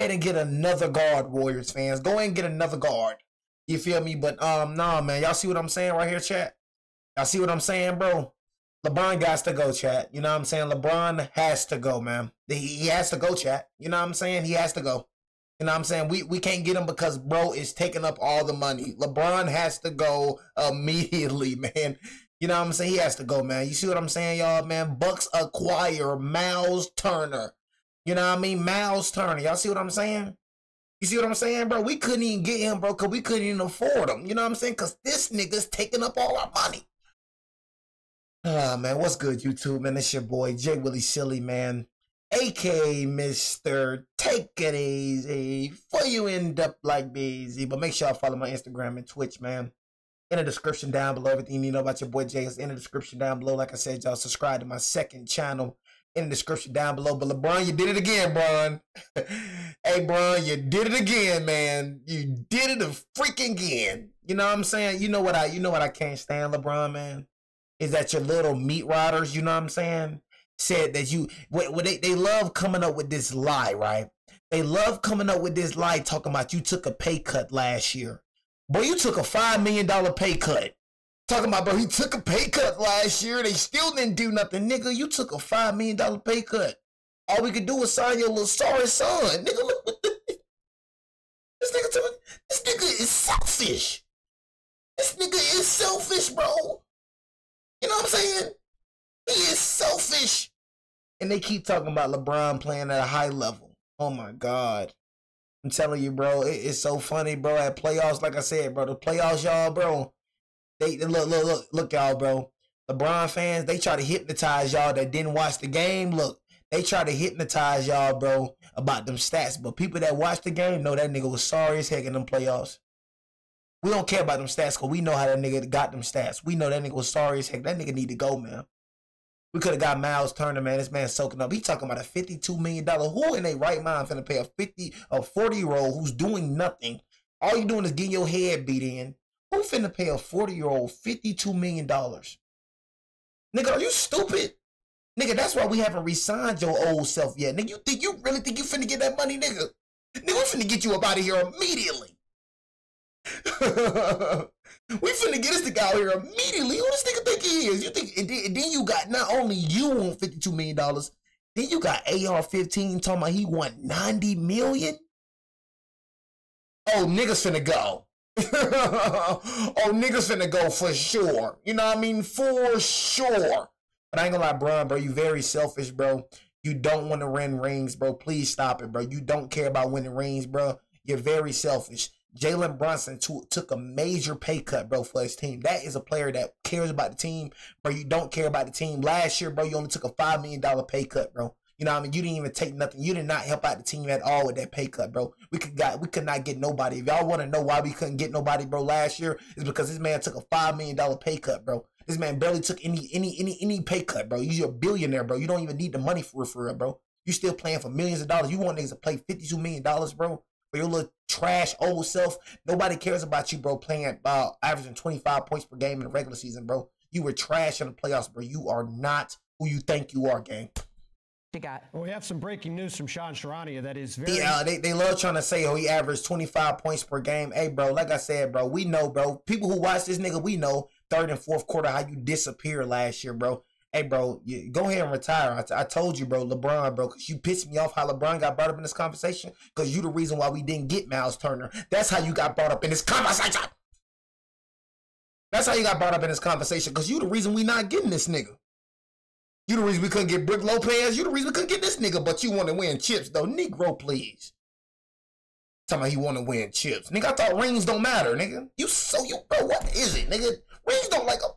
ahead and get another guard, Warriors fans. Go ahead and get another guard. You feel me? But nah, man. Y'all see what I'm saying right here, chat? Y'all see what I'm saying, bro? LeBron got to go, chat. You know what I'm saying? LeBron has to go, man. He has to go, chat. You know what I'm saying? He has to go. You know what I'm saying? We can't get him because bro is taking up all the money. LeBron has to go immediately, man. You know what I'm saying? He has to go, man. You see what I'm saying, y'all, man? Bucks acquire Myles Turner. You know what I mean? Myles Turner. Y'all see what I'm saying? You see what I'm saying, bro? We couldn't even get him, bro, because we couldn't even afford him. You know what I'm saying? Because this nigga's taking up all our money. Ah, man, what's good, YouTube, man? It's your boy, J. Willie Silly, man. A.K.A. Mr. Take It Easy. Before you end up like busy. But make sure y'all follow my Instagram and Twitch, man. In the description down below, everything you know about your boy Jay is in the description down below. Like I said, y'all subscribe to my second channel in the description down below. But LeBron, you did it again, Bron. Hey, Bron, you did it again, man. You did it freaking again. You know what I'm saying? You know what I can't stand, LeBron, man? Is that your little meat riders, you know what I'm saying? Said that they love coming up with this lie, right? They love coming up with this lie talking about you took a pay cut last year. Boy, you took a $5 million pay cut. Talking about, bro, he took a pay cut last year. They still didn't do nothing. Nigga, you took a $5 million pay cut. All we could do was sign your little sorry son. Nigga, look what this nigga is selfish. This nigga is selfish, bro. You know what I'm saying? He is selfish. And they keep talking about LeBron playing at a high level. Oh, my God. I'm telling you, bro, it's so funny, bro. At playoffs, like I said, bro, the playoffs, y'all, bro, they look, y'all, bro. LeBron fans, they try to hypnotize y'all that didn't watch the game. Look, they try to hypnotize y'all, bro, about them stats. But people that watch the game know that nigga was sorry as heck in them playoffs. We don't care about them stats because we know how that nigga got them stats. We know that nigga was sorry as heck. That nigga need to go, man. We could have got Myles Turner, man. This man soaking up. He talking about a $52 million. Who in their right mind finna pay a 40-year-old who's doing nothing? All you doing is getting your head beat in. Who finna pay a 40-year-old $52 million? Nigga, are you stupid? Nigga, that's why we haven't re-signed your old self yet. Nigga, you really think you finna get that money, nigga? Nigga, we finna get you up out of here immediately. We finna get this nigga out here immediately. Who this nigga think he is? You think? And then you got not only you want $52 million, then you got AR-15 talking about he want $90 million. Oh, niggas finna go. Oh, niggas finna go for sure. You know what I mean? For sure. But I ain't gonna lie, bro, you very selfish, bro. You don't want to win rings, bro. Please stop it, bro. You don't care about winning rings, bro. You're very selfish. Jalen Brunson took a major pay cut, bro, for his team. That is a player that cares about the team, bro. You don't care about the team. Last year, bro, you only took a $5 million pay cut, bro. You know what I mean? You didn't even take nothing. You did not help out the team at all with that pay cut, bro. We could not get nobody. If y'all want to know why we couldn't get nobody, bro, last year, it's because this man took a $5 million pay cut, bro. This man barely took any pay cut, bro. You're a billionaire, bro. You don't even need the money for real, bro. You still playing for millions of dollars. You want niggas to play $52 million, bro? For your little trash old self. Nobody cares about you, bro, playing averaging 25 points per game in the regular season, bro. You were trash in the playoffs, bro. You are not who you think you are, gang. Well, we have some breaking news from Sean Sharania that is very... Yeah, they love trying to say, oh, he averaged 25 points per game. Hey, bro, like I said, bro, we know, bro. People who watch this nigga, we know third and fourth quarter how you disappeared last year, bro. Hey, bro, go ahead and retire. I told you, bro, LeBron, bro, because you pissed me off how LeBron got brought up in this conversation because you the reason why we didn't get Myles Turner. That's how you got brought up in this conversation. That's how you got brought up in this conversation because you the reason we not getting this nigga. You the reason we couldn't get Brook Lopez. You the reason we couldn't get this nigga, but you want to win chips, though. Negro, please. Talking about he want to win chips. Nigga, I thought rings don't matter, nigga. Bro, what is it, nigga? Rings don't like a...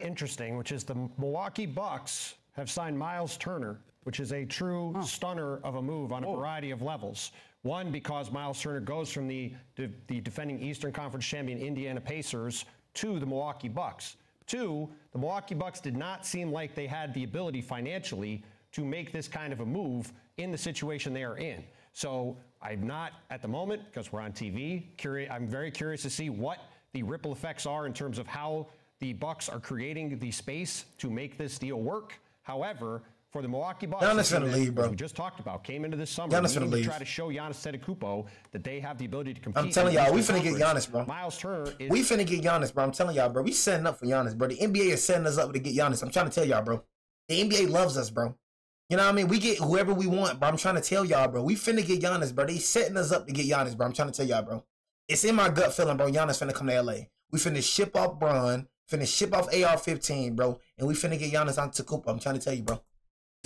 Interesting, which is the Milwaukee Bucks have signed Myles Turner, which is a true stunner of a move on a variety of levels. One, because Myles Turner goes from the defending Eastern Conference champion Indiana Pacers to the Milwaukee Bucks. Two, the Milwaukee Bucks did not seem like they had the ability financially to make this kind of a move in the situation they are in. So I'm not, at the moment, because we're on TV, I'm very curious to see what the ripple effects are in terms of how the Bucks are creating the space to make this deal work. However, for the Milwaukee Bucks, Giannis finna leave, bro. we just talked about, came into this summer Giannis finna leave. to try to show Giannis Antetokounmpo that they have the ability to compete. I'm telling y'all, we finna get Giannis, bro. Myles Turner is... We finna get Giannis, bro. I'm telling y'all, bro. We setting up for Giannis, bro. The NBA is setting us up to get Giannis. I'm trying to tell y'all, bro. The NBA loves us, bro. You know what I mean? We get whoever we want, bro. I'm trying to tell y'all, bro. We finna get Giannis, bro. They setting us up to get Giannis, bro. I'm trying to tell y'all, bro. It's in my gut feeling, bro. Giannis finna come to LA. We finna ship off Bron, finna ship off AR-15, bro. And we finna get Giannis Antetokounmpo. I'm trying to tell you, bro.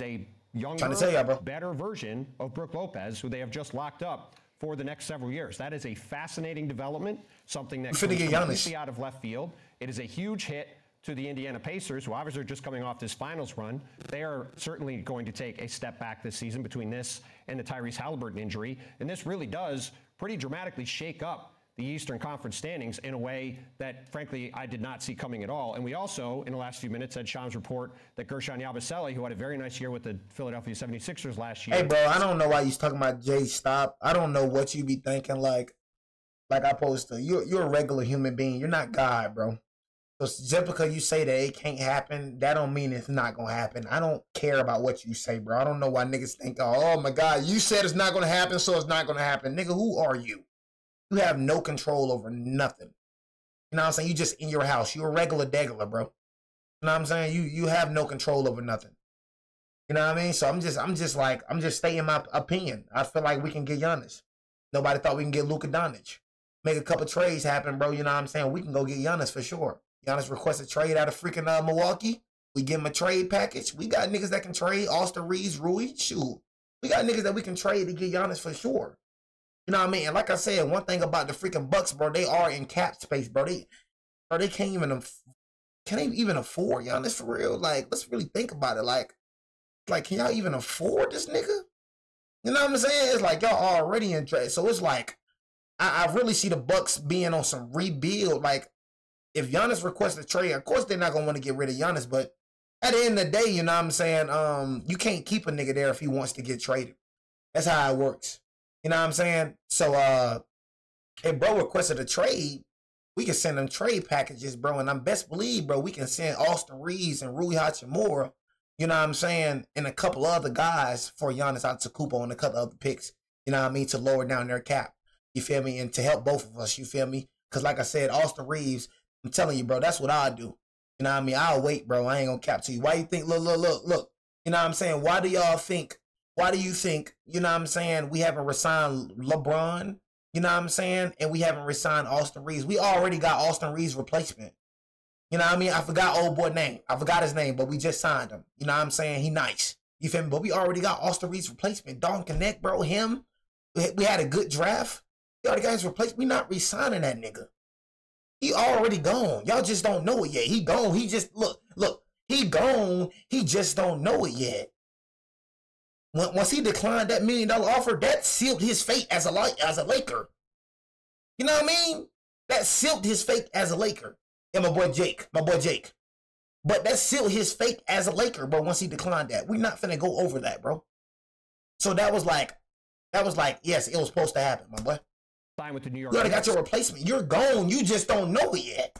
A younger, trying to tell y'all, bro. better version of Brook Lopez, who they have just locked up for the next several years. That is a fascinating development, something that comes completely out of left field. It is a huge hit to the Indiana Pacers, who obviously are just coming off this finals run. They are certainly going to take a step back this season between this and the Tyrese Halliburton injury. And this really does pretty dramatically shake up the Eastern Conference standings in a way that, frankly, I did not see coming at all. And we also, in the last few minutes, had Shams report that Gershon Yabusele, who had a very nice year with the Philadelphia 76ers last year. Hey, bro, I don't know why you talking about Jay Stop. I don't know what you be thinking like I supposed to. You're a regular human being. You're not God, bro. So just because you say that it can't happen, that don't mean it's not going to happen. I don't care about what you say, bro. I don't know why niggas think, oh, my God, you said it's not going to happen, so it's not going to happen. Nigga, who are you? You have no control over nothing. You know what I'm saying? You just in your house. You're a regular degular, bro. You know what I'm saying? You have no control over nothing. You know what I mean? So I'm just stating my opinion. I feel like we can get Giannis. Nobody thought we can get Luka Doncic. Make a couple trades happen, bro. You know what I'm saying? We can go get Giannis for sure. Giannis requests a trade out of freaking Milwaukee. We give him a trade package. We got niggas that can trade. Austin Reeves, Rui, shoot. We got niggas that we can trade to get Giannis for sure. You know what I mean? And like I said, one thing about the freaking Bucks, bro, they are in cap space, bro. They can't even afford Giannis for real. Like, let's really think about it. Like, can y'all even afford this nigga? You know what I'm saying? It's like y'all already in trade. So it's like, I really see the Bucks being on some rebuild. Like, if Giannis requests a trade, of course they're not gonna want to get rid of Giannis, but at the end of the day, you know what I'm saying? You can't keep a nigga there if he wants to get traded. That's how it works. You know what I'm saying? So if bro requested a trade, we can send them trade packages, bro. And I'm best believe, bro, we can send Austin Reeves and Rui Hachimura, you know what I'm saying, and a couple other guys for Giannis Antetokounmpo and a couple other picks, you know what I mean, to lower down their cap. You feel me? And to help both of us, you feel me? Because like I said, Austin Reeves, I'm telling you, bro, that's what I'll do. You know what I mean? I'll wait, bro. I ain't gonna cap to you. Why you think, look. You know what I'm saying? Why do you think, you know what I'm saying, we haven't resigned LeBron, you know what I'm saying, and we haven't resigned Austin Reeves? We already got Austin Reeves' replacement. You know what I mean? I forgot old boy name. I forgot his name, but we just signed him. You know what I'm saying? He nice. You feel me? But we already got Austin Reeves' replacement. Don Connect, bro, him. We had a good draft. We already got his replacement. We not resigning that nigga. He already gone. Y'all just don't know it yet. He gone. He just, look. He gone. He just don't know it yet. Once he declined that $1 million offer, that sealed his fate as a Laker. You know what I mean? That sealed his fate as a Laker. And my boy Jake. But that sealed his fate as a Laker, bro, once he declined that. We're not finna go over that, bro. So that was like, yes, it was supposed to happen, my boy. Sign with the New York. You already got your replacement. You're gone. You just don't know it yet.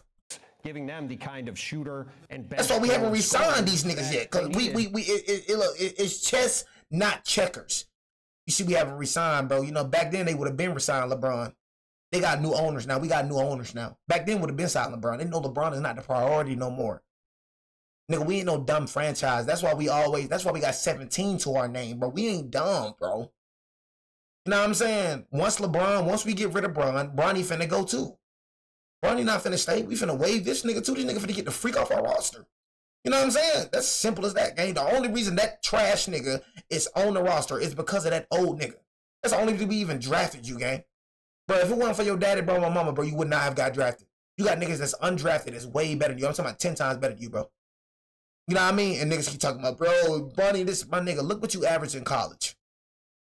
Giving them the kind of shooter and that's why we haven't re-signed these niggas yet. Cause it's chess, not checkers. You see, we haven't re-signed, bro. You know, back then they would have been re-signed LeBron. They got new owners now. We got new owners now. Back then would have been signed LeBron. They know LeBron is not the priority no more. Nigga, we ain't no dumb franchise. That's why we got 17 to our name, bro. We ain't dumb, bro. You know what I'm saying? Once we get rid of Bron, Bronny finna go too. Bronny not finna stay. We finna waive this nigga too. This nigga finna get the freak off our roster. You know what I'm saying? That's simple as that, gang. The only reason that trash nigga is on the roster is because of that old nigga. That's the only reason we even drafted you, gang. Bro, if it wasn't for your daddy, bro, my mama, bro, you would not have got drafted. You got niggas that's undrafted that's way better than you. I'm talking about 10 times better than you, bro. You know what I mean? And niggas keep talking about, bro, Bronny, this is my nigga. Look what you averaged in college.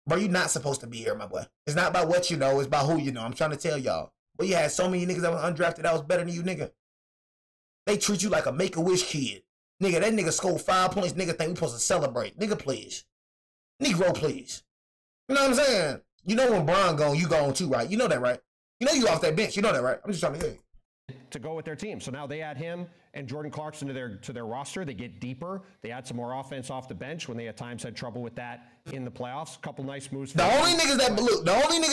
Bro, you not supposed to be here, my boy. It's not about what you know. It's about who you know. I'm trying to tell y'all. But you had so many niggas that was undrafted that was better than you, nigga. They treat you like a Make-A-Wish kid. Nigga, that nigga scored 5 points. Nigga think we supposed to celebrate. Nigga, please. Negro, please. You know what I'm saying? You know when Bron gone, you gone too, right? You know that, right? You know you off that bench. You know that, right? I'm just trying to hear you. to go with their team. So now they add him and Jordan Clarkson to their roster. They get deeper. They add some more offense off the bench when they at times had trouble with that in the playoffs. A couple nice moves. The only niggas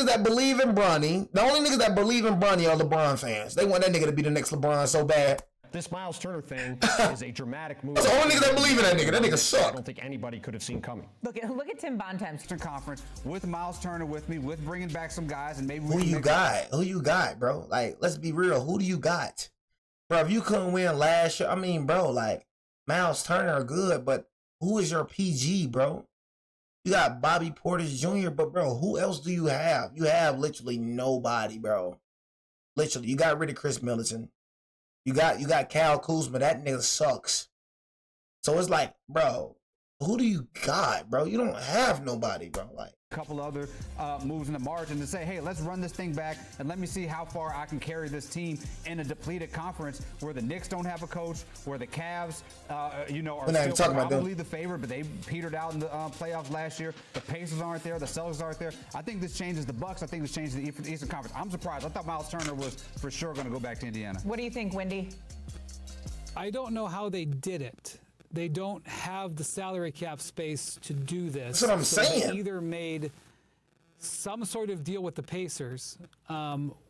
that believe in Bronny, are LeBron fans. They want that nigga to be the next LeBron so bad. This Myles Turner thing is a dramatic move. That's the only niggas that believe in that nigga. That nigga suck. I don't think anybody could have seen coming. Look at Tim Bontemps Conference with Myles Turner with me, with bringing back some guys, and maybe who you got, bro? Like, let's be real. Who do you got, bro? If you couldn't win last year, I mean, bro, like Myles Turner are good, but who is your PG, bro? You got Bobby Portis Jr., but bro, who else do you have? You have literally nobody, bro. Literally, you got rid of Chris Middleton. You got Kyle Kuzma. That nigga sucks. So it's like, bro, who do you got, bro? You don't have nobody, bro. Like a couple other moves in the margin to say, hey, let's run this thing back and let me see how far I can carry this team in a depleted conference where the Knicks don't have a coach, where the Cavs, are still probably the favorite, but they petered out in the playoffs last year. The Pacers aren't there. The Celtics aren't there. I think this changes the Bucks. I think this changes the Eastern Conference. I'm surprised. I thought Myles Turner was for sure going to go back to Indiana. What do you think, Wendy? I don't know how they did it. They don't have the salary cap space to do this. That's what I'm saying. They either made some sort of deal with the Pacers,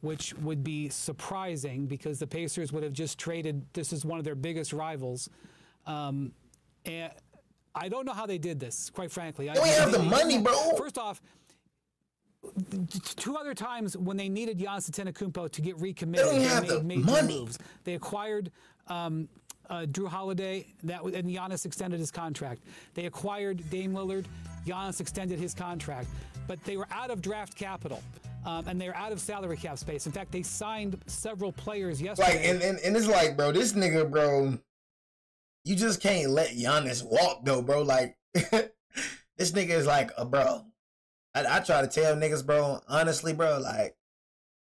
which would be surprising because the Pacers would have just traded. This is one of their biggest rivals. And I don't know how they did this, quite frankly. They have the money, bro. First off, two other times when they needed Giannis Antetokounmpo to get recommitted, they made moves. They acquired Drew Holiday, and Giannis extended his contract. They acquired Dame Lillard, Giannis extended his contract. But they were out of draft capital, and they were out of salary cap space. In fact, they signed several players yesterday. Like, and it's like, bro, this nigga, bro, you just can't let Giannis walk, though, bro. Like, this nigga is like a bro. I try to tell niggas, bro, honestly, bro, like,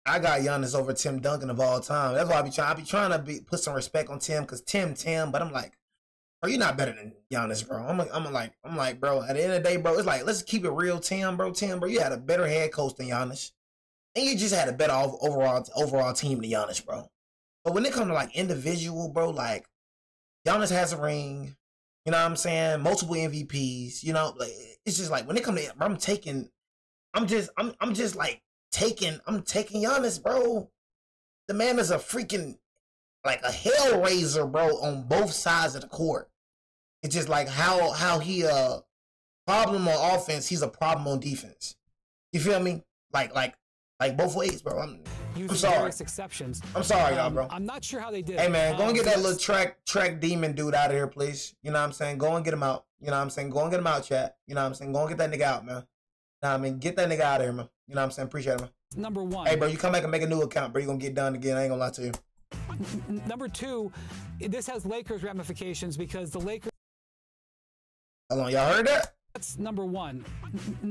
I got Giannis over Tim Duncan of all time. That's why I be trying to put some respect on Tim, because Tim, but I'm like, bro, you're not better than Giannis, bro. I'm like, bro, at the end of the day, bro, it's like, let's keep it real, Tim, bro, you had a better head coach than Giannis. And you just had a better overall team than Giannis, bro. But when it comes to, like, individual, bro, like, Giannis has a ring, you know what I'm saying? Multiple MVPs, you know, like, it's just like, when it comes to, I'm taking Giannis, bro. The man is a freaking, like, a hellraiser, bro, on both sides of the court. It's just like how he problem on offense, he's a problem on defense. You feel me? Like both ways, bro. I'm sorry. Various exceptions. I'm sorry, y'all, bro. I'm not sure how they did. Hey, man, go and get that little track demon dude out of here, please. You know what I'm saying? Go and get him out. You know what I'm saying? Go and get him out, chat. You know what I'm saying? Go and get that nigga out, man. You know what I mean? Get that nigga out of here, man. You know what I'm saying? Appreciate it, man. Number one. Hey, bro, you come back and make a new account, bro. You're going to get done again. I ain't going to lie to you. Number two, this has Lakers ramifications because the Lakers... Hold on, y'all heard that? That's number one.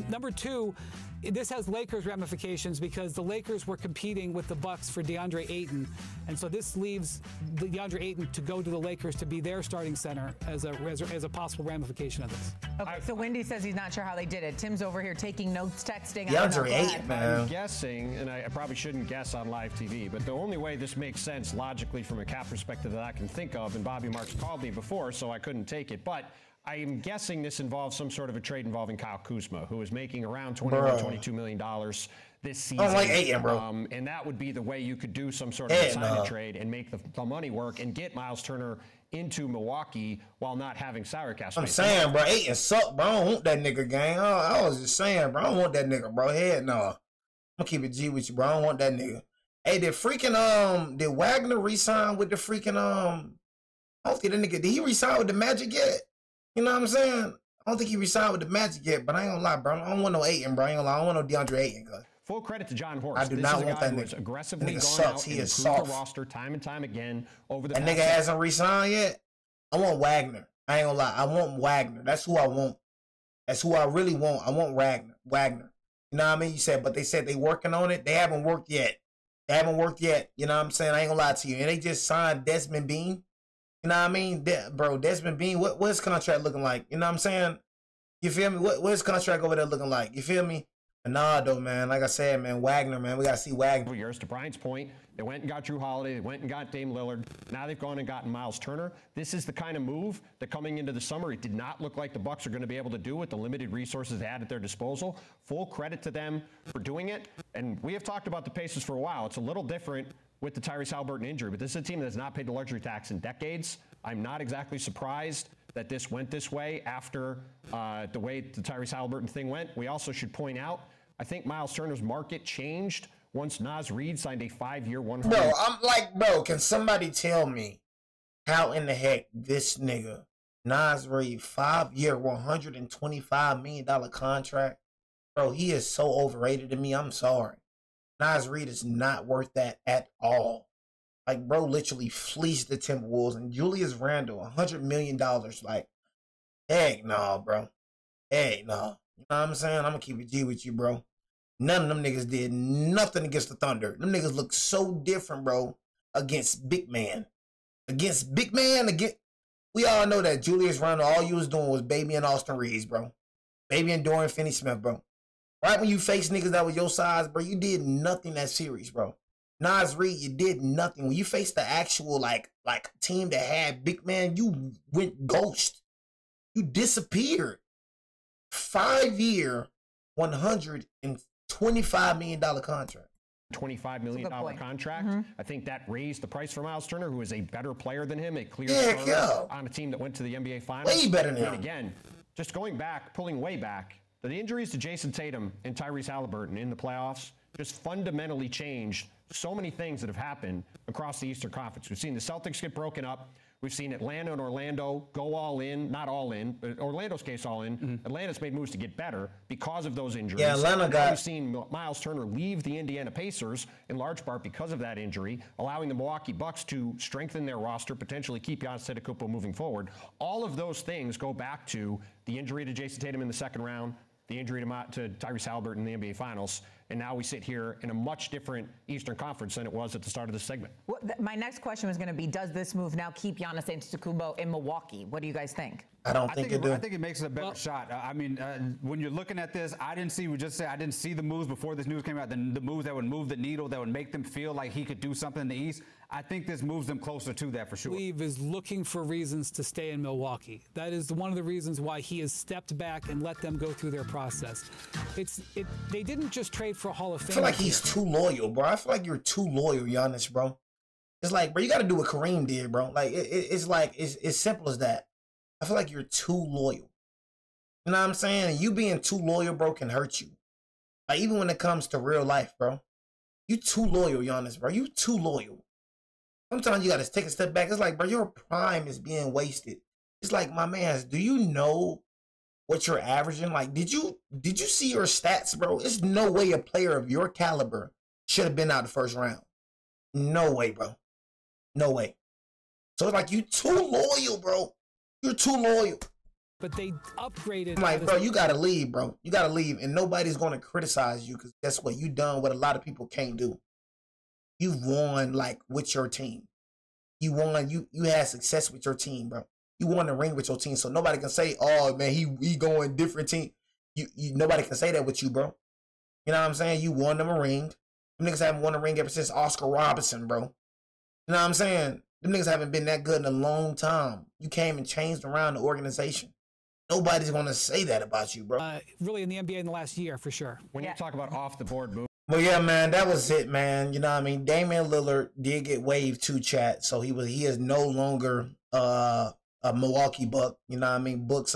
Number two, this has Lakers ramifications because the Lakers were competing with the Bucks for DeAndre Ayton, and so this leaves the DeAndre Ayton to go to the Lakers to be their starting center as a possible ramification of this. Okay, so Wendy says he's not sure how they did it. Tim's over here taking notes, texting. DeAndre Ayton, man. I'm guessing, and I probably shouldn't guess on live TV, but the only way this makes sense logically from a cap perspective that I can think of, and Bobby Marks called me before, so I couldn't take it, but I am guessing this involves some sort of a trade involving Kyle Kuzma, who is making around $22 million this season. I don't like Ayton, bro. And that would be the way you could do some sort of sign and trade and make the money work and get Myles Turner into Milwaukee while not having salary cap space. I'm saying, bro, Ayton suck, bro. I don't want that nigga, gang. I was just saying, bro, I don't want that nigga, bro. Head no. I'm gonna keep it G with you, bro. I don't want that nigga. Hey, did Wagner re-sign with the freaking I don't think that nigga, did he re-sign with the Magic yet? You know what I'm saying? I don't think he resigned with the Magic yet, but I ain't gonna lie, bro. I don't want no Ayton, bro. I ain't gonna lie. I don't want no DeAndre Ayton. Full credit to John Horst. I do not want that nigga. Aggressively going out he and is improved soft. The roster time and time again over the that past nigga hasn't resigned yet. I want Wagner. I ain't gonna lie. I want Wagner. That's who I want. That's who I really want. I want Wagner. You know what I mean? You said, but they said they working on it. They haven't worked yet. You know what I'm saying? I ain't gonna lie to you. And they just signed Desmond Bean. You know what I mean? Bro, Desmond Bean, what's his contract looking like? You know what I'm saying? You feel me? What's his contract over there looking like? You feel me? Nah, though, man. Like I said, man, Wagner, man, we gotta see Wagner. Years to Brian's point, they went and got Drew Holiday, they went and got Dame Lillard. Now they've gone and gotten Myles Turner. This is the kind of move that coming into the summer, it did not look like the Bucks are going to be able to do with the limited resources they had at their disposal. Full credit to them for doing it. And we have talked about the Pacers for a while. It's a little different with the Tyrese Haliburton injury, but this is a team that has not paid the luxury tax in decades. I'm not exactly surprised that this went this way after the way the Tyrese Haliburton thing went. We also should point out, I think Myles Turner's market changed once Naz Reid signed a 5-year, 100. Bro, I'm like, bro, can somebody tell me how in the heck this nigga, Naz Reid, 5-year, $125 million contract? Bro, he is so overrated to me. I'm sorry. Naz Reid is not worth that at all. Like, bro, literally fleeced the Timberwolves, and Julius Randle, $100 million. Like, heck no, bro. Heck no. You know what I'm saying? I'm going to keep it G with you, bro. None of them niggas did nothing against the Thunder. Them niggas look so different, bro, against big man. Against big man, we all know that Julius Randle, all you was doing was Baby and Austin Reeves, bro. Baby and Dorian Finney-Smith, bro. Right when you face niggas that was your size, bro, you did nothing that series, bro. Naz Reid, you did nothing. When you faced the actual, like team that had big man, you went ghost. You disappeared. 5-year, $125 million contract. $25 million contract. I think that raised the price for Myles Turner, who is a better player than him, a clear starter on a team that went to the NBA Finals. Way better than him. And again, just going back, pulling way back, the injuries to Jason Tatum and Tyrese Haliburton in the playoffs just fundamentally changed so many things that have happened across the Eastern Conference. We've seen the Celtics get broken up. We've seen Atlanta and Orlando go all in, not all in, but Orlando's case all in. Atlanta's made moves to get better because of those injuries. Yeah, Atlanta got. We've seen Myles Turner leave the Indiana Pacers in large part because of that injury, allowing the Milwaukee Bucks to strengthen their roster, potentially keep Giannis Antetokounmpo moving forward. All of those things go back to the injury to Jason Tatum in the second round, the injury to Tyrese Haliburton in the NBA Finals, and now we sit here in a much different Eastern Conference than it was at the start of this segment. Well, my next question was going to be, does this move now keep Giannis Antetokounmpo in Milwaukee? What do you guys think? I don't think it do. I think it makes it a better shot. I mean, when you're looking at this, I didn't see the moves before this news came out, the moves that would move the needle, that would make them feel like he could do something in the East. I think this moves them closer to that for sure. Steve is looking for reasons to stay in Milwaukee. That is one of the reasons why he has stepped back and let them go through their process. They didn't just trade for a Hall of Fame. I feel like he's too loyal, bro. I feel like you're too loyal, Giannis, bro. It's like, bro, you got to do what Kareem did, bro. Like, it's like, it's simple as that. I feel like you're too loyal. You know what I'm saying? And you being too loyal, bro, can hurt you. Like, even when it comes to real life, bro. You too loyal, Giannis, bro. You too loyal. Sometimes you got to take a step back. It's like, bro, your prime is being wasted. It's like, my man, do you know what you're averaging? Like, did you see your stats, bro? There's no way a player of your caliber should have been out the first round. No way, bro. No way. So it's like, you too loyal, bro. You're too loyal. But they upgraded. I'm like, bro, you got to leave, bro. You got to leave. And nobody's going to criticize you because guess what? You done what a lot of people can't do. You've won, like, with your team. You won. You had success with your team, bro. You won the ring with your team. So nobody can say, oh, man, he going different team. Nobody can say that with you, bro. You know what I'm saying? You won them a ring. Them niggas haven't won a ring ever since Oscar Robertson, bro. You know what I'm saying? Them niggas haven't been that good in a long time. You came and changed around the organization. Nobody's going to say that about you, bro. Really in the NBA in the last year, for sure. When you talk about off-the-board moves. Well, yeah, man, that was it, man. You know what I mean? Damian Lillard did get waived to chat, so he is no longer a Milwaukee Buck. You know what I mean? Books